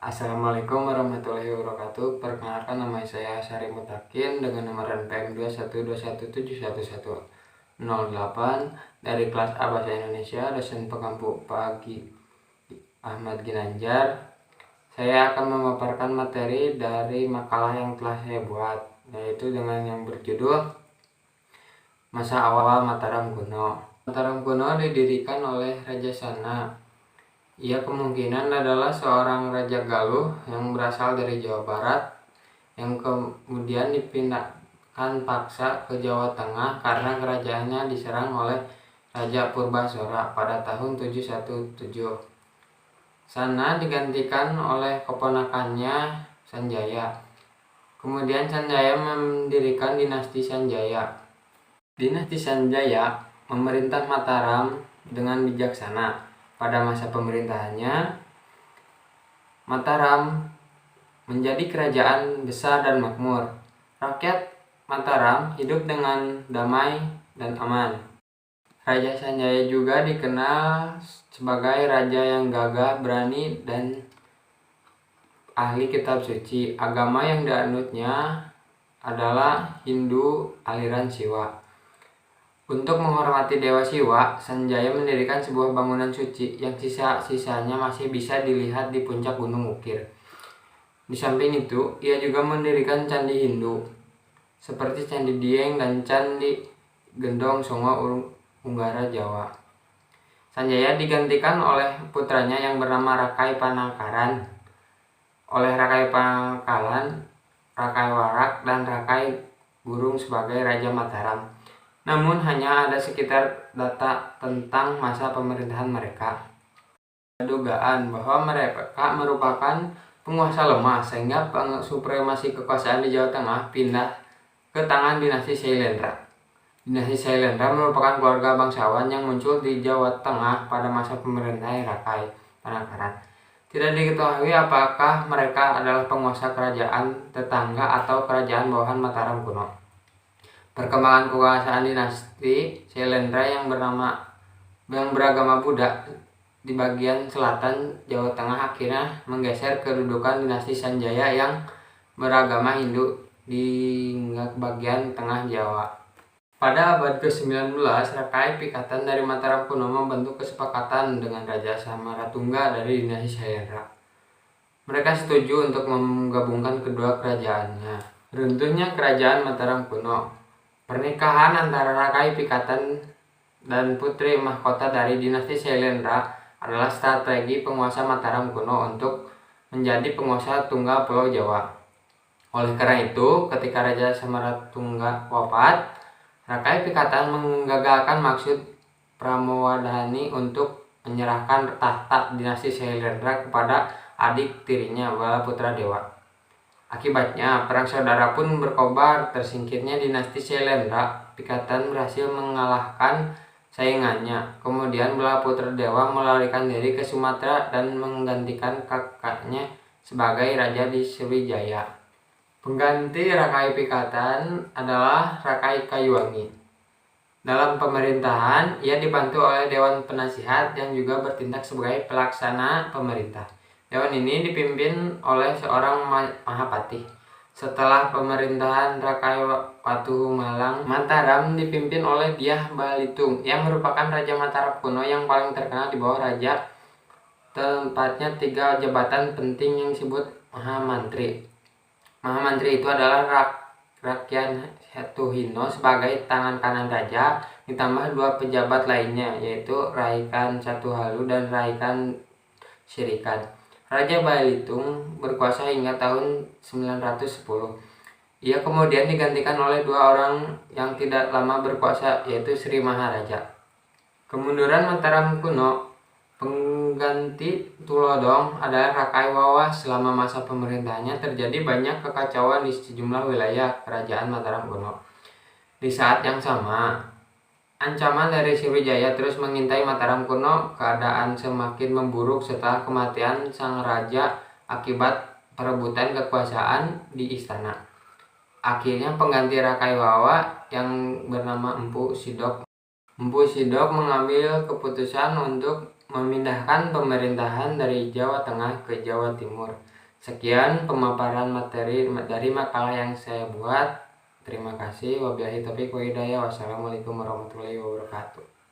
Assalamualaikum warahmatullahi wabarakatuh. Perkenalkan, nama saya Syari Mutakin dengan nomor NPM 212121108 dari kelas A Bahasa Indonesia, dosen pengampu pagi Ahmad Ginanjar. Saya akan memaparkan materi dari makalah yang telah saya buat, yaitu dengan yang berjudul Masa Awal Mataram Kuno. Mataram kuno didirikan oleh Raja Sana. Ia kemungkinan adalah seorang Raja Galuh yang berasal dari Jawa Barat, yang kemudian dipindahkan paksa ke Jawa Tengah karena kerajaannya diserang oleh Raja Purbasora pada tahun 717. Sana digantikan oleh keponakannya Sanjaya. Kemudian Sanjaya mendirikan dinasti Sanjaya. Dinasti Sanjaya memerintah Mataram dengan bijaksana. Pada masa pemerintahannya, Mataram menjadi kerajaan besar dan makmur. Rakyat Mataram hidup dengan damai dan aman. Raja Sanjaya juga dikenal sebagai raja yang gagah, berani, dan ahli kitab suci. Agama yang dianutnya adalah Hindu aliran Siwa. Untuk menghormati Dewa Siwa, Sanjaya mendirikan sebuah bangunan suci yang sisa-sisanya masih bisa dilihat di puncak Gunung Wukir. Di samping itu, ia juga mendirikan candi Hindu, seperti Candi Dieng dan Candi Gendong Songo Unggara Jawa. Sanjaya digantikan oleh putranya yang bernama Rakai Panangkaran. Oleh Rakai Pangkalan, Rakai Warak, dan Rakai Burung sebagai Raja Mataram. Namun hanya ada sekitar data tentang masa pemerintahan mereka. Ada dugaan bahwa mereka merupakan penguasa lemah sehingga supremasi kekuasaan di Jawa Tengah pindah ke tangan dinasti Sailendra. Dinasti Sailendra merupakan keluarga bangsawan yang muncul di Jawa Tengah pada masa pemerintahan Rakai Panangkaran. Tidak diketahui apakah mereka adalah penguasa kerajaan tetangga atau kerajaan bawahan Mataram kuno. Perkembangan kekuasaan dinasti Sailendra yang beragama Buddha di bagian selatan Jawa Tengah akhirnya menggeser kedudukan dinasti Sanjaya yang beragama Hindu di bagian tengah Jawa. Pada abad ke-19, Rakai Pikatan dari Mataram kuno membentuk kesepakatan dengan Raja Samaratungga dari dinasti Sailendra. Mereka setuju untuk menggabungkan kedua kerajaannya. Runtuhnya kerajaan Mataram kuno. Pernikahan antara Rakai Pikatan dan putri mahkota dari dinasti Sailendra adalah strategi penguasa Mataram kuno untuk menjadi penguasa tunggal Pulau Jawa. Oleh karena itu, ketika Raja Samaratungga wafat, Rakai Pikatan menggagalkan maksud Pramowadani untuk menyerahkan tahta dinasti Sailendra kepada adik tirinya Balaputra Dewa. Akibatnya, perang saudara pun berkobar. Tersingkirnya dinasti Sailendra, Pikatan berhasil mengalahkan saingannya. Kemudian Balaputra Dewa melarikan diri ke Sumatera dan menggantikan kakaknya sebagai raja di Sriwijaya. Pengganti Rakai Pikatan adalah Rakai Kayuwangi. Dalam pemerintahan, ia dibantu oleh Dewan Penasihat yang juga bertindak sebagai pelaksana pemerintah. Dewan ini dipimpin oleh seorang Mahapati. Setelah pemerintahan Rakai Watuhumalang, Mataram dipimpin oleh Dyah Balitung yang merupakan Raja Mataram kuno yang paling terkenal di bawah raja. Tempatnya 3 jabatan penting yang disebut Mahamantri. Mahamantri itu adalah Rakyan Hetuhino sebagai tangan kanan raja, ditambah 2 pejabat lainnya, yaitu Raikan Satuhalu dan Raikan Sirikan. Raja Balitung berkuasa hingga tahun 910. Ia kemudian digantikan oleh 2 orang yang tidak lama berkuasa, yaitu Sri Maharaja. Kemunduran Mataram kuno, pengganti Tulodong adalah Rakai Wawah. Selama masa pemerintahannya terjadi banyak kekacauan di sejumlah wilayah kerajaan Mataram kuno. Di saat yang sama, ancaman dari Sriwijaya terus mengintai Mataram kuno. Keadaan semakin memburuk setelah kematian sang raja akibat perebutan kekuasaan di istana. Akhirnya pengganti Rakai Wawa yang bernama Empu Sidok mengambil keputusan untuk memindahkan pemerintahan dari Jawa Tengah ke Jawa Timur. Sekian pemaparan materi dari makalah yang saya buat. Terima kasih. Wabillahi taufiq wa hidayah. Wassalamualaikum warahmatullahi wabarakatuh.